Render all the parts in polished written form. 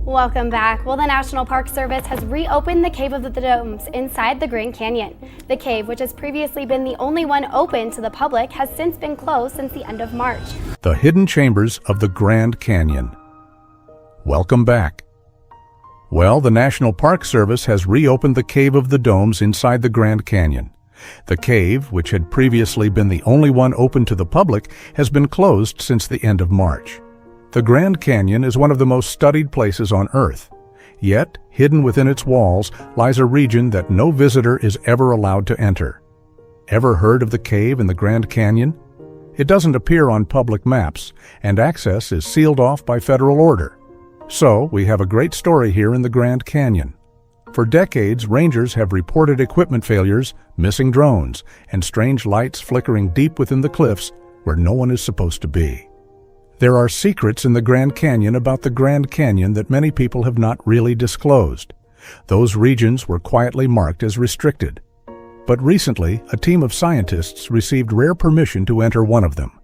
Welcome back. Well, the National Park Service has reopened the Cave of the Domes inside the Grand Canyon. The cave, which has previously been the only one open to the public, has since been closed since the end of March. The hidden chambers of the Grand Canyon. Welcome back. Well, the National Park Service has reopened the Cave of the Domes inside the Grand Canyon. The cave, which had previously been the only one open to the public, has been closed since the end of March. The Grand Canyon is one of the most studied places on Earth. Yet, hidden within its walls lies a region that no visitor is ever allowed to enter. Ever heard of the cave in the Grand Canyon? It doesn't appear on public maps, and access is sealed off by federal order. So, we have a great story here in the Grand Canyon. For decades, rangers have reported equipment failures, missing drones, and strange lights flickering deep within the cliffs where no one is supposed to be. There are secrets in the Grand Canyon about the Grand Canyon that many people have not really disclosed. Those regions were quietly marked as restricted. But recently, a team of scientists received rare permission to enter one of them.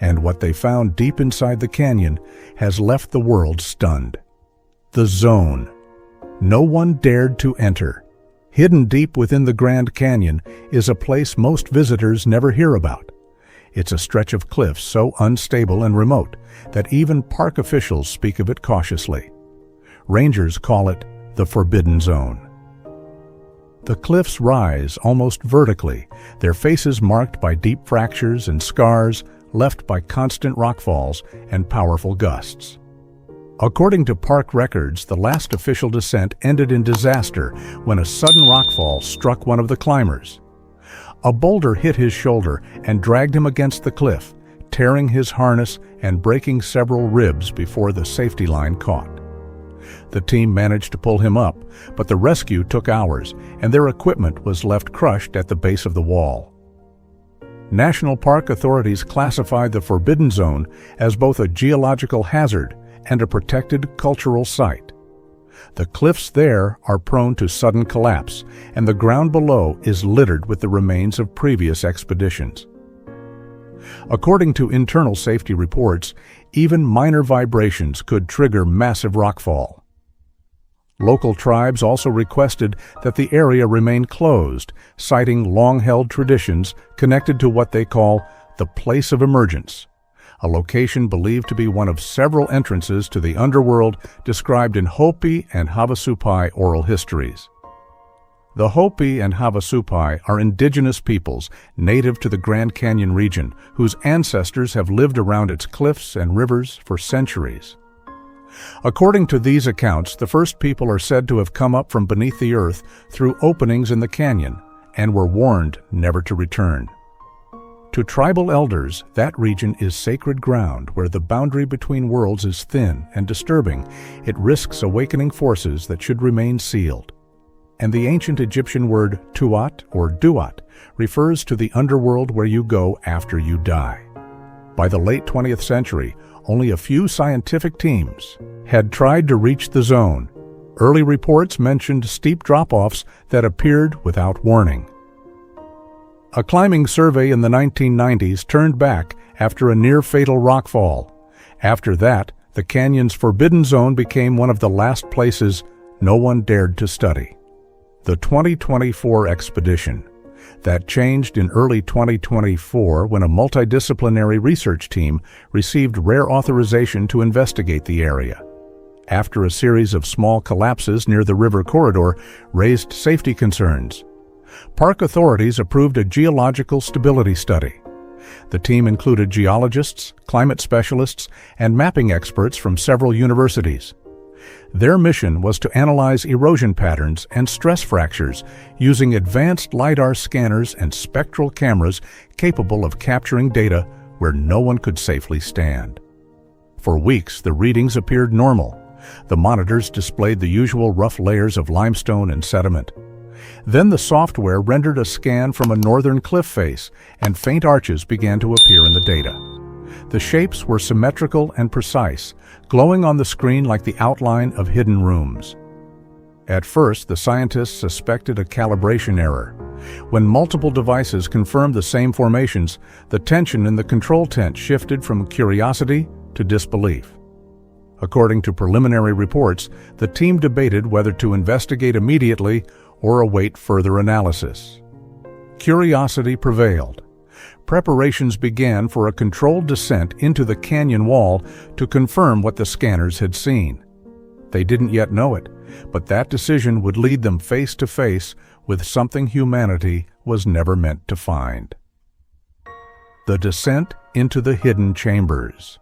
And what they found deep inside the canyon has left the world stunned. The zone. No one dared to enter. Hidden deep within the Grand Canyon is a place most visitors never hear about. It's a stretch of cliffs so unstable and remote that even park officials speak of it cautiously. Rangers call it the Forbidden Zone. The cliffs rise almost vertically, their faces marked by deep fractures and scars left by constant rockfalls and powerful gusts. According to park records, the last official descent ended in disaster when a sudden rockfall struck one of the climbers. A boulder hit his shoulder and dragged him against the cliff, tearing his harness and breaking several ribs before the safety line caught. The team managed to pull him up, but the rescue took hours, and their equipment was left crushed at the base of the wall. National park authorities classified the Forbidden Zone as both a geological hazard and a protected cultural site. The cliffs there are prone to sudden collapse, and the ground below is littered with the remains of previous expeditions. According to internal safety reports, even minor vibrations could trigger massive rockfall. Local tribes also requested that the area remain closed, citing long-held traditions connected to what they call the Place of Emergence, a location believed to be one of several entrances to the underworld described in Hopi and Havasupai oral histories. The Hopi and Havasupai are indigenous peoples native to the Grand Canyon region whose ancestors have lived around its cliffs and rivers for centuries. According to these accounts, the first people are said to have come up from beneath the earth through openings in the canyon and were warned never to return. To tribal elders, that region is sacred ground where the boundary between worlds is thin and disturbing. It risks awakening forces that should remain sealed. And the ancient Egyptian word tuat or duat refers to the underworld where you go after you die. By the late 20th century, only a few scientific teams had tried to reach the zone. Early reports mentioned steep drop-offs that appeared without warning. A climbing survey in the 1990s turned back after a near-fatal rockfall. After that, the canyon's Forbidden Zone became one of the last places no one dared to study. The 2024 expedition. That changed in early 2024 when a multidisciplinary research team received rare authorization to investigate the area. After a series of small collapses near the river corridor raised safety concerns, park authorities approved a geological stability study. The team included geologists, climate specialists, and mapping experts from several universities. Their mission was to analyze erosion patterns and stress fractures using advanced LiDAR scanners and spectral cameras capable of capturing data where no one could safely stand. For weeks, the readings appeared normal. The monitors displayed the usual rough layers of limestone and sediment. Then the software rendered a scan from a northern cliff face, and faint arches began to appear in the data. The shapes were symmetrical and precise, glowing on the screen like the outline of hidden rooms. At first, the scientists suspected a calibration error. When multiple devices confirmed the same formations, the tension in the control tent shifted from curiosity to disbelief. According to preliminary reports, the team debated whether to investigate immediately or await further analysis. Curiosity prevailed. Preparations began for a controlled descent into the canyon wall to confirm what the scanners had seen. They didn't yet know it, but that decision would lead them face to face with something humanity was never meant to find. The descent into the hidden chambers.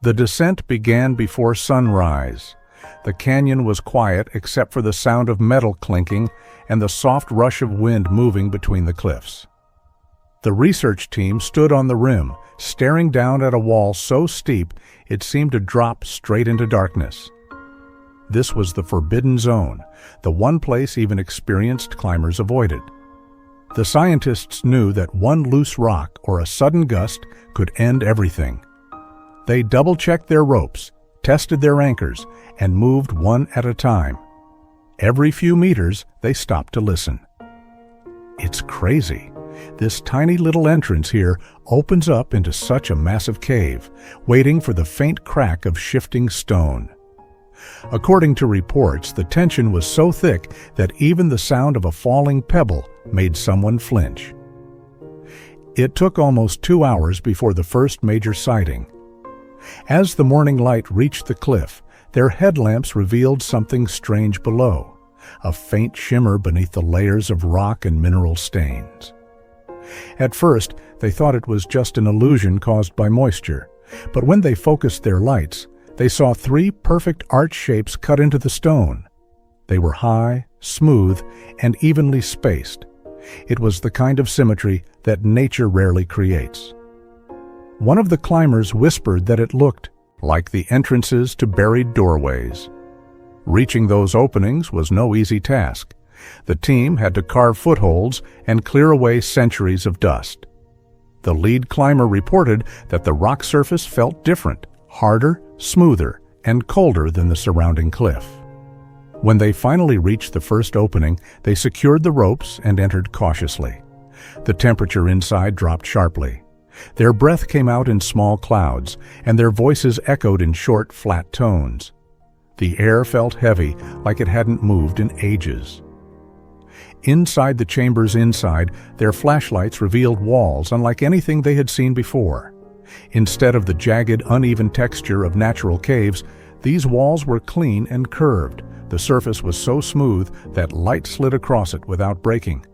The descent began before sunrise. The canyon was quiet except for the sound of metal clinking and the soft rush of wind moving between the cliffs. The research team stood on the rim, staring down at a wall so steep it seemed to drop straight into darkness. This was the forbidden zone, the one place even experienced climbers avoided. The scientists knew that one loose rock or a sudden gust could end everything. They double-checked their ropes, tested their anchors, and moved one at a time. Every few meters, they stopped to listen. It's crazy. This tiny little entrance here opens up into such a massive cave, waiting for the faint crack of shifting stone. According to reports, the tension was so thick that even the sound of a falling pebble made someone flinch. It took almost 2 hours before the first major sighting. As the morning light reached the cliff, their headlamps revealed something strange below, a faint shimmer beneath the layers of rock and mineral stains. At first, they thought it was just an illusion caused by moisture, but when they focused their lights, they saw 3 perfect arch shapes cut into the stone. They were high, smooth, and evenly spaced. It was the kind of symmetry that nature rarely creates. One of the climbers whispered that it looked like the entrances to buried doorways. Reaching those openings was no easy task. The team had to carve footholds and clear away centuries of dust. The lead climber reported that the rock surface felt different, harder, smoother, and colder than the surrounding cliff. When they finally reached the first opening, they secured the ropes and entered cautiously. The temperature inside dropped sharply. Their breath came out in small clouds, and their voices echoed in short, flat tones. The air felt heavy, like it hadn't moved in ages. Inside the chambers inside, their flashlights revealed walls unlike anything they had seen before. Instead of the jagged, uneven texture of natural caves, these walls were clean and curved. The surface was so smooth that light slid across it without breaking.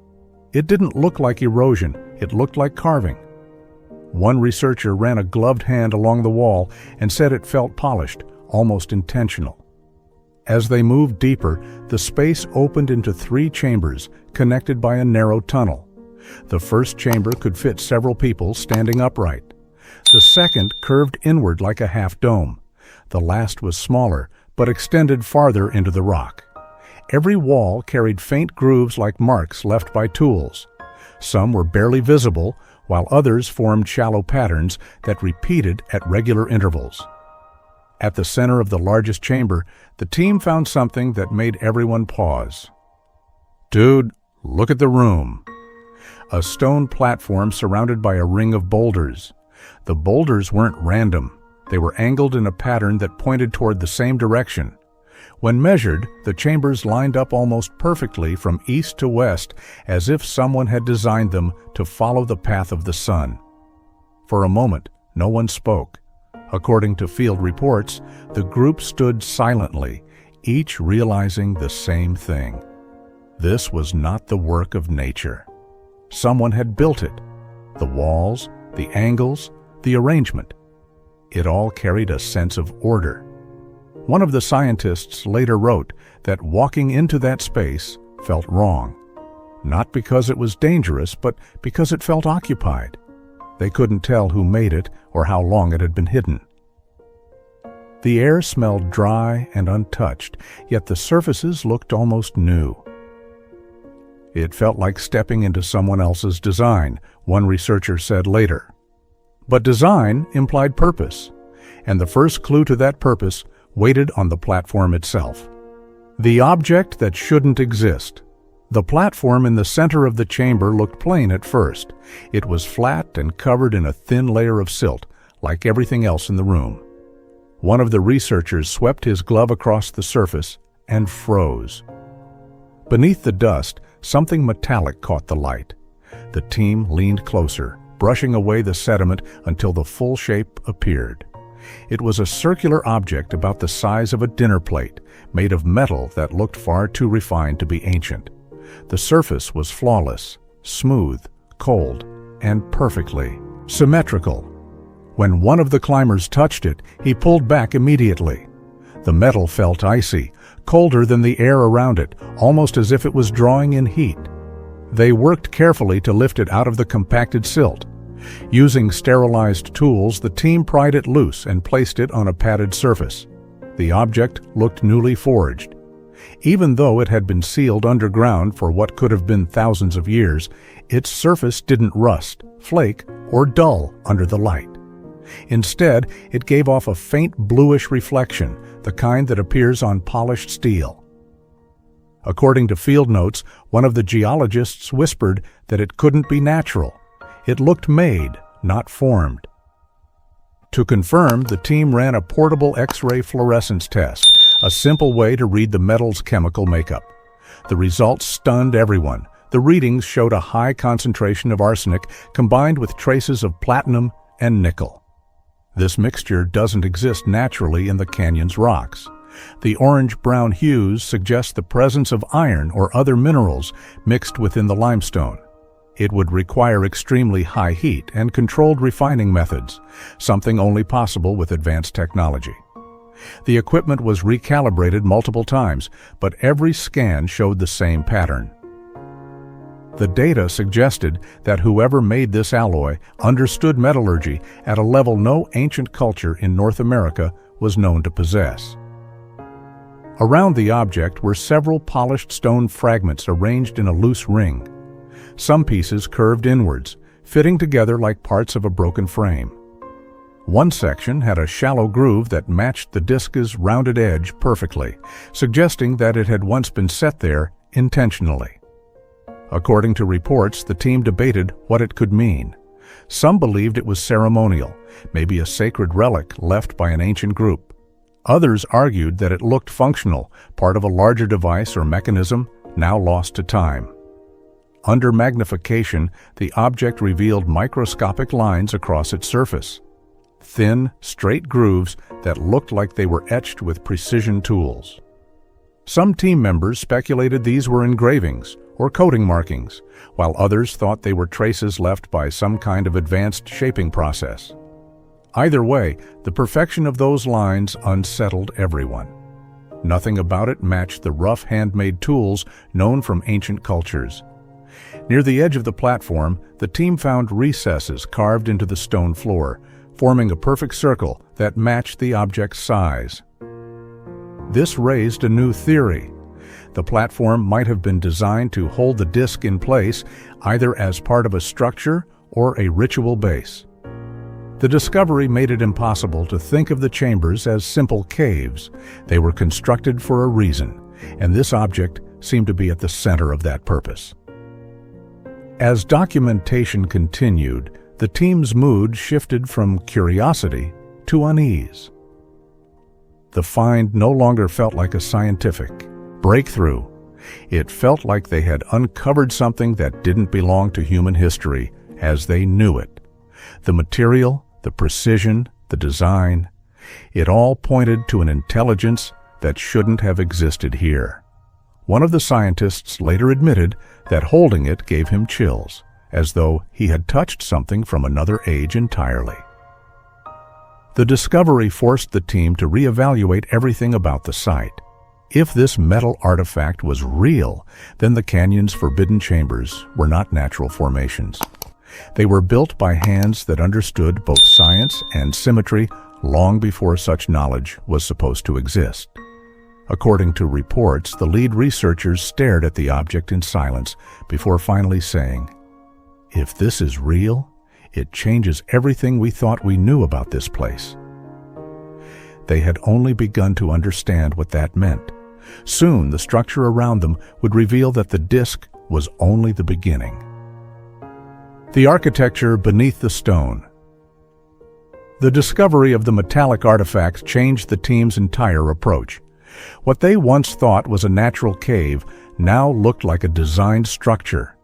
It didn't look like erosion, it looked like carving. One researcher ran a gloved hand along the wall and said it felt polished, almost intentional. As they moved deeper, the space opened into 3 chambers, connected by a narrow tunnel. The first chamber could fit several people standing upright. The second curved inward like a half-dome. The last was smaller, but extended farther into the rock. Every wall carried faint grooves like marks left by tools. Some were barely visible, while others formed shallow patterns that repeated at regular intervals. At the center of the largest chamber, the team found something that made everyone pause. "Dude, look at the room." A stone platform surrounded by a ring of boulders. The boulders weren't random. They were angled in a pattern that pointed toward the same direction. When measured, the chambers lined up almost perfectly from east to west, as if someone had designed them to follow the path of the sun. For a moment, no one spoke. According to field reports, the group stood silently, each realizing the same thing. This was not the work of nature. Someone had built it. The walls, the angles, the arrangement. It all carried a sense of order. One of the scientists later wrote that walking into that space felt wrong, not because it was dangerous, but because it felt occupied. They couldn't tell who made it or how long it had been hidden. The air smelled dry and untouched, yet the surfaces looked almost new. It felt like stepping into someone else's design, one researcher said later. But design implied purpose, and the first clue to that purpose waited on the platform itself. The object that shouldn't exist. The platform in the center of the chamber looked plain at first. It was flat and covered in a thin layer of silt, like everything else in the room. One of the researchers swept his glove across the surface and froze. Beneath the dust, something metallic caught the light. The team leaned closer, brushing away the sediment until the full shape appeared. It was a circular object about the size of a dinner plate, made of metal that looked far too refined to be ancient. The surface was flawless, smooth, cold, and perfectly symmetrical. When one of the climbers touched it, he pulled back immediately. The metal felt icy, colder than the air around it, almost as if it was drawing in heat. They worked carefully to lift it out of the compacted silt. Using sterilized tools, the team pried it loose and placed it on a padded surface. The object looked newly forged. Even though it had been sealed underground for what could have been thousands of years, its surface didn't rust, flake, or dull under the light. Instead, it gave off a faint bluish reflection, the kind that appears on polished steel. According to field notes, one of the geologists whispered that it couldn't be natural. It looked made, not formed. To confirm, the team ran a portable X-ray fluorescence test, a simple way to read the metal's chemical makeup. The results stunned everyone. The readings showed a high concentration of arsenic combined with traces of platinum and nickel. This mixture doesn't exist naturally in the canyon's rocks. The orange-brown hues suggest the presence of iron or other minerals mixed within the limestone. It would require extremely high heat and controlled refining methods, something only possible with advanced technology. The equipment was recalibrated multiple times, but every scan showed the same pattern. The data suggested that whoever made this alloy understood metallurgy at a level no ancient culture in North America was known to possess. Around the object were several polished stone fragments arranged in a loose ring. Some pieces curved inwards, fitting together like parts of a broken frame. One section had a shallow groove that matched the disc's rounded edge perfectly, suggesting that it had once been set there intentionally. According to reports, the team debated what it could mean. Some believed it was ceremonial, maybe a sacred relic left by an ancient group. Others argued that it looked functional, part of a larger device or mechanism now lost to time. Under magnification, the object revealed microscopic lines across its surface. Thin, straight grooves that looked like they were etched with precision tools. Some team members speculated these were engravings or coating markings, while others thought they were traces left by some kind of advanced shaping process. Either way, the perfection of those lines unsettled everyone. Nothing about it matched the rough handmade tools known from ancient cultures. Near the edge of the platform, the team found recesses carved into the stone floor, forming a perfect circle that matched the object's size. This raised a new theory. The platform might have been designed to hold the disc in place, either as part of a structure or a ritual base. The discovery made it impossible to think of the chambers as simple caves. They were constructed for a reason, and this object seemed to be at the center of that purpose. As documentation continued, the team's mood shifted from curiosity to unease. The find no longer felt like a scientific breakthrough. It felt like they had uncovered something that didn't belong to human history as they knew it. The material, the precision, the design, it all pointed to an intelligence that shouldn't have existed here. One of the scientists later admitted that holding it gave him chills, as though he had touched something from another age entirely. The discovery forced the team to reevaluate everything about the site. If this metal artifact was real, then the canyon's forbidden chambers were not natural formations. They were built by hands that understood both science and symmetry long before such knowledge was supposed to exist. According to reports, the lead researchers stared at the object in silence before finally saying, "If this is real, it changes everything we thought we knew about this place." They had only begun to understand what that meant. Soon, the structure around them would reveal that the disc was only the beginning. The architecture beneath the stone. The discovery of the metallic artifact changed the team's entire approach. What they once thought was a natural cave now looked like a designed structure.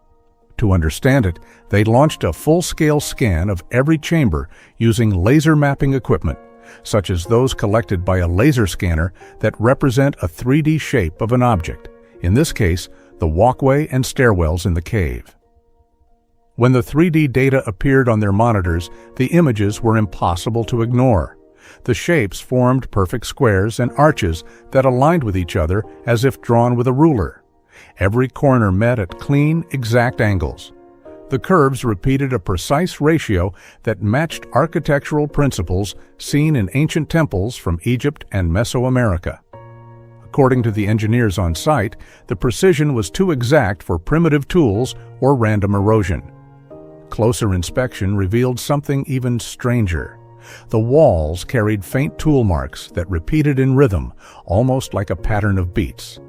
To understand it, they launched a full-scale scan of every chamber using laser mapping equipment, such as those collected by a laser scanner that represent a 3D shape of an object, in this case, the walkway and stairwells in the cave. When the 3D data appeared on their monitors, the images were impossible to ignore. The shapes formed perfect squares and arches that aligned with each other as if drawn with a ruler. Every corner met at clean, exact angles. The curves repeated a precise ratio that matched architectural principles seen in ancient temples from Egypt and Mesoamerica. According to the engineers on site, the precision was too exact for primitive tools or random erosion. Closer inspection revealed something even stranger. The walls carried faint tool marks that repeated in rhythm, almost like a pattern of beats.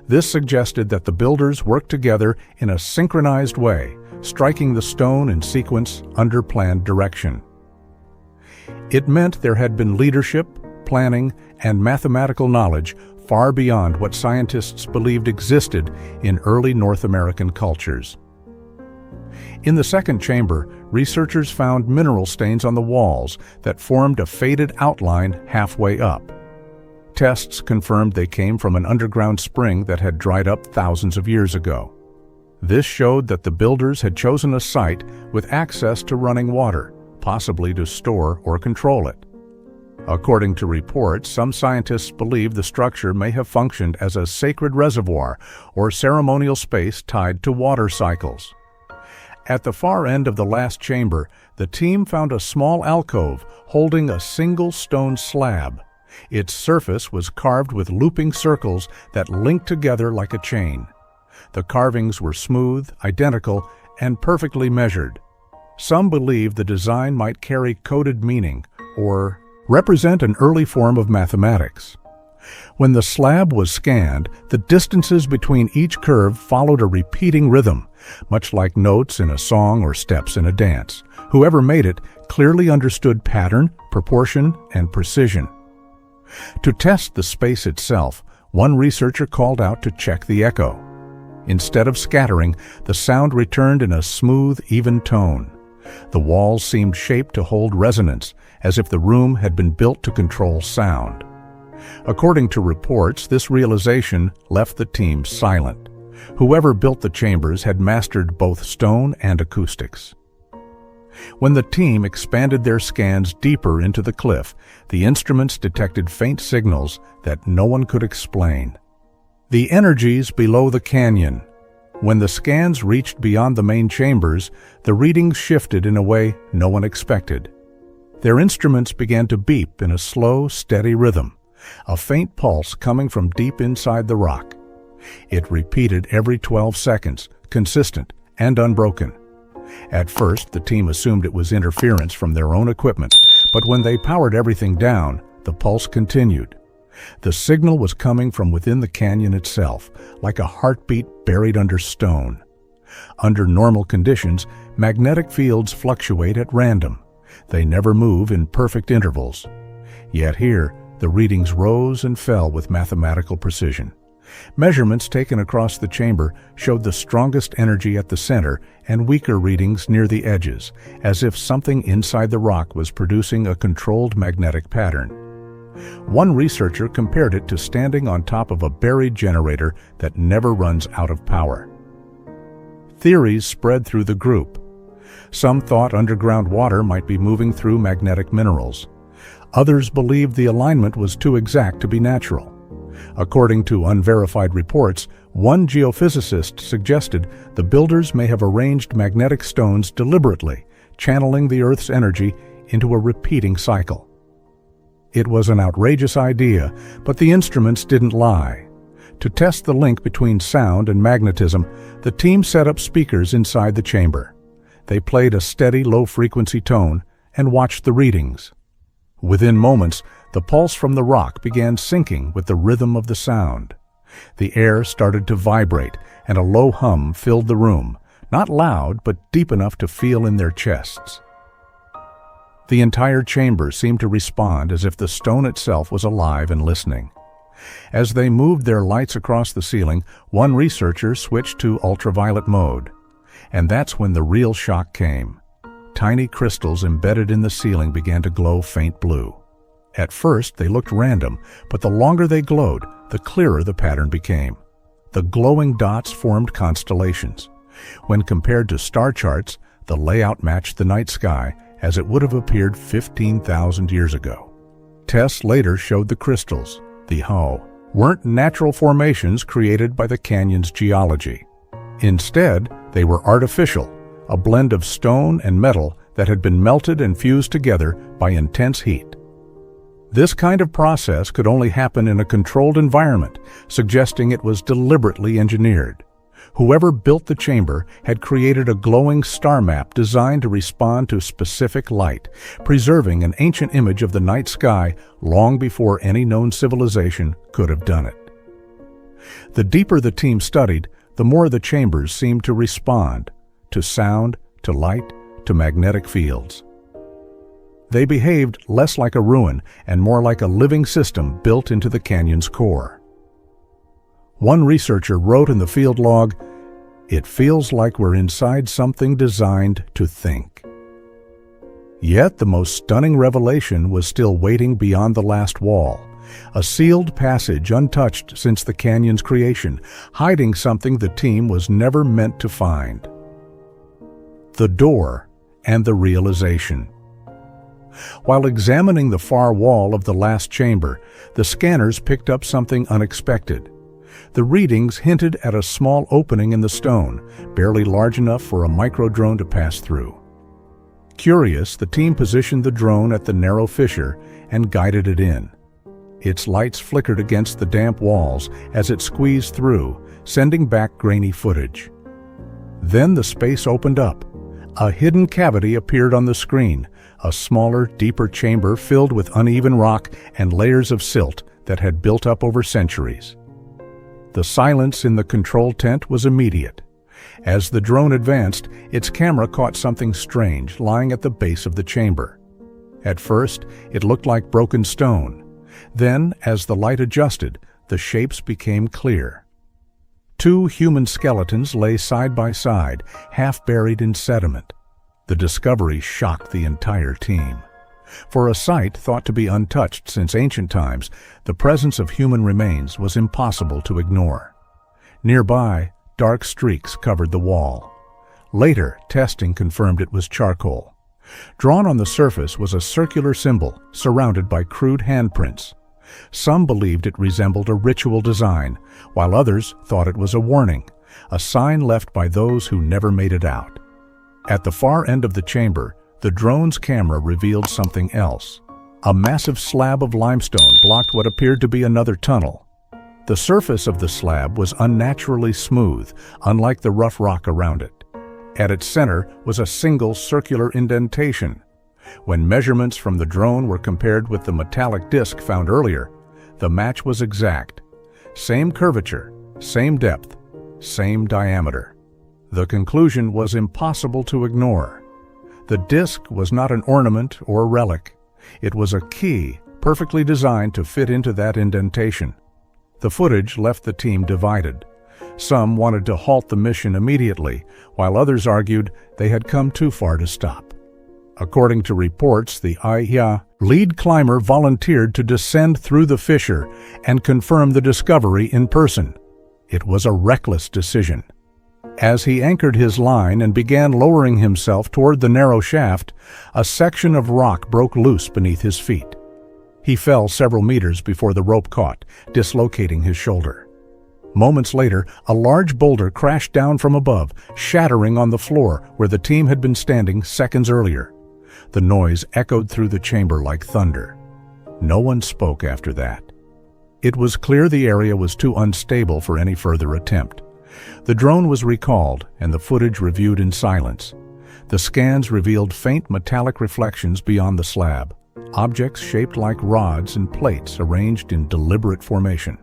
This suggested that the builders worked together in a synchronized way, striking the stone in sequence under planned direction. It meant there had been leadership, planning, and mathematical knowledge far beyond what scientists believed existed in early North American cultures. In the second chamber, researchers found mineral stains on the walls that formed a faded outline halfway up. Tests confirmed they came from an underground spring that had dried up thousands of years ago. This showed that the builders had chosen a site with access to running water, possibly to store or control it. According to reports, some scientists believe the structure may have functioned as a sacred reservoir or ceremonial space tied to water cycles. At the far end of the last chamber, the team found a small alcove holding a single stone slab. Its surface was carved with looping circles that linked together like a chain. The carvings were smooth, identical, and perfectly measured. Some believe the design might carry coded meaning or represent an early form of mathematics. When the slab was scanned, the distances between each curve followed a repeating rhythm, much like notes in a song or steps in a dance. Whoever made it clearly understood pattern, proportion, and precision. To test the space itself, one researcher called out to check the echo. Instead of scattering, the sound returned in a smooth, even tone. The walls seemed shaped to hold resonance, as if the room had been built to control sound. According to reports, this realization left the team silent. Whoever built the chambers had mastered both stone and acoustics. When the team expanded their scans deeper into the cliff, the instruments detected faint signals that no one could explain. The energies below the canyon. When the scans reached beyond the main chambers, the readings shifted in a way no one expected. Their instruments began to beep in a slow, steady rhythm, a faint pulse coming from deep inside the rock. It repeated every 12 seconds, consistent and unbroken. At first, the team assumed it was interference from their own equipment, but when they powered everything down, the pulse continued. The signal was coming from within the canyon itself, like a heartbeat buried under stone. Under normal conditions, magnetic fields fluctuate at random. They never move in perfect intervals. Yet here, the readings rose and fell with mathematical precision. Measurements taken across the chamber showed the strongest energy at the center and weaker readings near the edges, as if something inside the rock was producing a controlled magnetic pattern. One researcher compared it to standing on top of a buried generator that never runs out of power. Theories spread through the group. Some thought underground water might be moving through magnetic minerals. Others believed the alignment was too exact to be natural. According to unverified reports, one geophysicist suggested the builders may have arranged magnetic stones deliberately, channeling the Earth's energy into a repeating cycle. It was an outrageous idea, but the instruments didn't lie. To test the link between sound and magnetism, the team set up speakers inside the chamber. They played a steady, low-frequency tone and watched the readings. Within moments, the pulse from the rock began syncing with the rhythm of the sound. The air started to vibrate, and a low hum filled the room, not loud, but deep enough to feel in their chests. The entire chamber seemed to respond as if the stone itself was alive and listening. As they moved their lights across the ceiling, one researcher switched to ultraviolet mode. And that's when the real shock came. Tiny crystals embedded in the ceiling began to glow faint blue. At first, they looked random, but the longer they glowed, the clearer the pattern became. The glowing dots formed constellations. When compared to star charts, the layout matched the night sky as it would have appeared 15,000 years ago. Tests later showed the crystals, the HO, weren't natural formations created by the canyon's geology. Instead, they were artificial, a blend of stone and metal that had been melted and fused together by intense heat. This kind of process could only happen in a controlled environment, suggesting it was deliberately engineered. Whoever built the chamber had created a glowing star map designed to respond to specific light, preserving an ancient image of the night sky long before any known civilization could have done it. The deeper the team studied, the more the chambers seemed to respond, to sound, to light, to magnetic fields. They behaved less like a ruin and more like a living system built into the canyon's core. One researcher wrote in the field log, "It feels like we're inside something designed to think." Yet the most stunning revelation was still waiting beyond the last wall, a sealed passage untouched since the canyon's creation, hiding something the team was never meant to find. The door and the realization. While examining the far wall of the last chamber, the scanners picked up something unexpected. The readings hinted at a small opening in the stone, barely large enough for a micro-drone to pass through. Curious, the team positioned the drone at the narrow fissure and guided it in. Its lights flickered against the damp walls as it squeezed through, sending back grainy footage. Then the space opened up. A hidden cavity appeared on the screen, a smaller, deeper chamber filled with uneven rock and layers of silt that had built up over centuries. The silence in the control tent was immediate. As the drone advanced, its camera caught something strange lying at the base of the chamber. At first, it looked like broken stone. Then, as the light adjusted, the shapes became clear. Two human skeletons lay side by side, half buried in sediment. The discovery shocked the entire team. For a site thought to be untouched since ancient times, the presence of human remains was impossible to ignore. Nearby, dark streaks covered the wall. Later, testing confirmed it was charcoal. Drawn on the surface was a circular symbol surrounded by crude handprints. Some believed it resembled a ritual design, while others thought it was a warning, a sign left by those who never made it out. At the far end of the chamber, the drone's camera revealed something else. A massive slab of limestone blocked what appeared to be another tunnel. The surface of the slab was unnaturally smooth, unlike the rough rock around it. At its center was a single circular indentation. When measurements from the drone were compared with the metallic disc found earlier, the match was exact. Same curvature, same depth, same diameter. The conclusion was impossible to ignore. The disc was not an ornament or relic. It was a key, perfectly designed to fit into that indentation. The footage left the team divided. Some wanted to halt the mission immediately, while others argued they had come too far to stop. According to reports, the IA lead climber volunteered to descend through the fissure and confirm the discovery in person. It was a reckless decision. As he anchored his line and began lowering himself toward the narrow shaft, a section of rock broke loose beneath his feet. He fell several meters before the rope caught, dislocating his shoulder. Moments later, a large boulder crashed down from above, shattering on the floor where the team had been standing seconds earlier. The noise echoed through the chamber like thunder. No one spoke after that. It was clear the area was too unstable for any further attempt. The drone was recalled and the footage reviewed in silence. The scans revealed faint metallic reflections beyond the slab, objects shaped like rods and plates arranged in deliberate formation.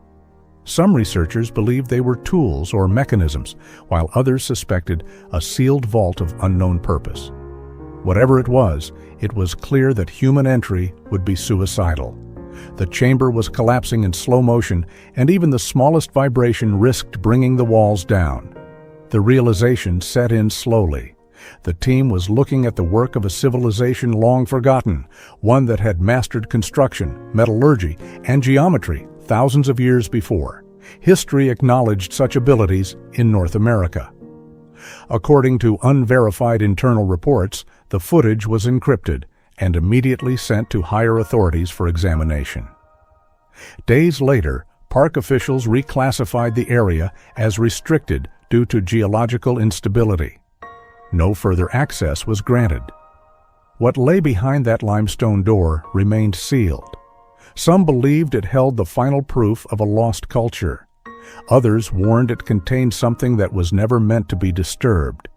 Some researchers believed they were tools or mechanisms, while others suspected a sealed vault of unknown purpose. Whatever it was clear that human entry would be suicidal. The chamber was collapsing in slow motion, and even the smallest vibration risked bringing the walls down. The realization set in slowly. The team was looking at the work of a civilization long forgotten, one that had mastered construction, metallurgy, and geometry thousands of years before. History acknowledged such abilities in North America. According to unverified internal reports, the footage was encrypted and immediately sent to higher authorities for examination. Days later, park officials reclassified the area as restricted due to geological instability. No further access was granted. What lay behind that limestone door remained sealed. Some believed it held the final proof of a lost culture. Others warned it contained something that was never meant to be disturbed.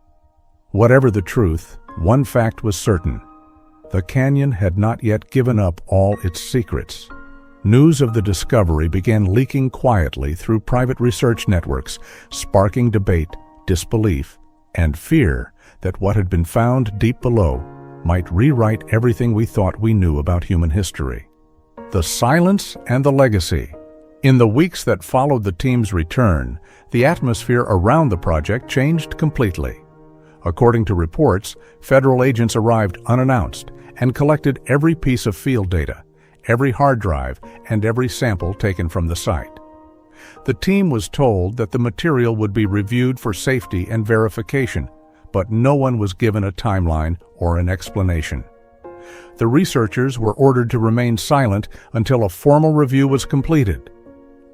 Whatever the truth, one fact was certain. The canyon had not yet given up all its secrets. News of the discovery began leaking quietly through private research networks, sparking debate, disbelief, and fear that what had been found deep below might rewrite everything we thought we knew about human history. The silence and the legacy. In the weeks that followed the team's return, the atmosphere around the project changed completely. According to reports, federal agents arrived unannounced and collected every piece of field data, every hard drive, and every sample taken from the site. The team was told that the material would be reviewed for safety and verification, but no one was given a timeline or an explanation. The researchers were ordered to remain silent until a formal review was completed.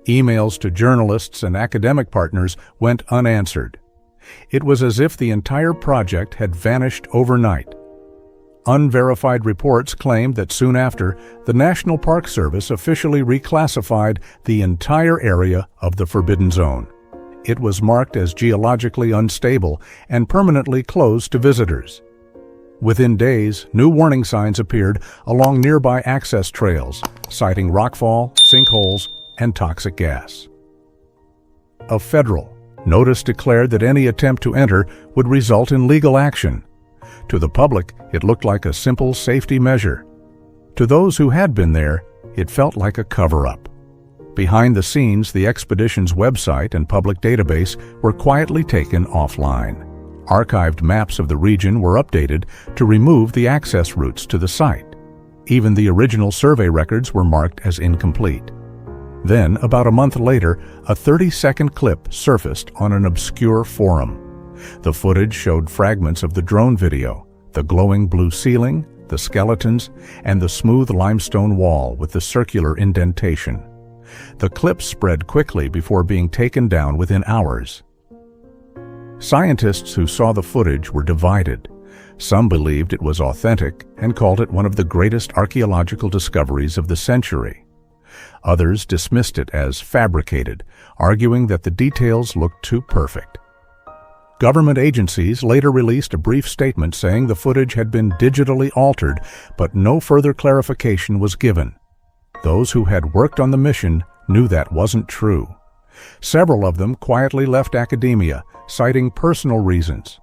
Emails to journalists and academic partners went unanswered. It was as if the entire project had vanished overnight. Unverified reports claimed that soon after, the National Park Service officially reclassified the entire area of the Forbidden Zone. It was marked as geologically unstable and permanently closed to visitors. Within days, new warning signs appeared along nearby access trails, citing rockfall, sinkholes, and toxic gas. A federal notice declared that any attempt to enter would result in legal action. To the public, it looked like a simple safety measure. To those who had been there, it felt like a cover-up. Behind the scenes, the expedition's website and public database were quietly taken offline. Archived maps of the region were updated to remove the access routes to the site. Even the original survey records were marked as incomplete. Then, about a month later, a 30-second clip surfaced on an obscure forum. The footage showed fragments of the drone video, the glowing blue ceiling, the skeletons, and the smooth limestone wall with the circular indentation. The clip spread quickly before being taken down within hours. Scientists who saw the footage were divided. Some believed it was authentic and called it one of the greatest archaeological discoveries of the century. Others dismissed it as fabricated, arguing that the details looked too perfect. Government agencies later released a brief statement saying the footage had been digitally altered, but no further clarification was given. Those who had worked on the mission knew that wasn't true. Several of them quietly left academia, citing personal reasons.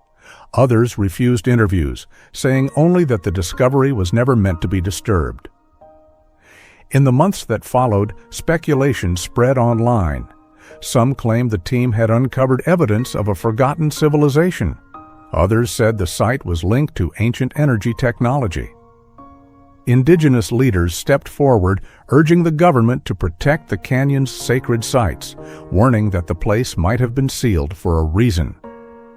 Others refused interviews, saying only that the discovery was never meant to be disturbed. In the months that followed, speculation spread online. Some claimed the team had uncovered evidence of a forgotten civilization. Others said the site was linked to ancient energy technology. Indigenous leaders stepped forward, urging the government to protect the canyon's sacred sites, warning that the place might have been sealed for a reason.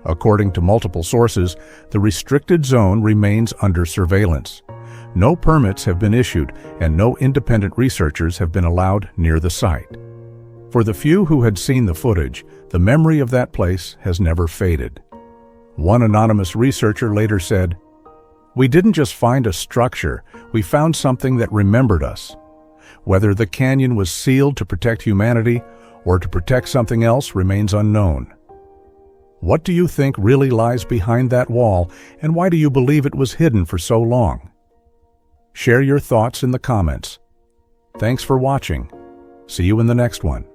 According to multiple sources, the restricted zone remains under surveillance. No permits have been issued, and no independent researchers have been allowed near the site. For the few who had seen the footage, the memory of that place has never faded. One anonymous researcher later said, "We didn't just find a structure, we found something that remembered us." Whether the canyon was sealed to protect humanity or to protect something else remains unknown. What do you think really lies behind that wall, and why do you believe it was hidden for so long? Share your thoughts in the comments. Thanks for watching. See you in the next one.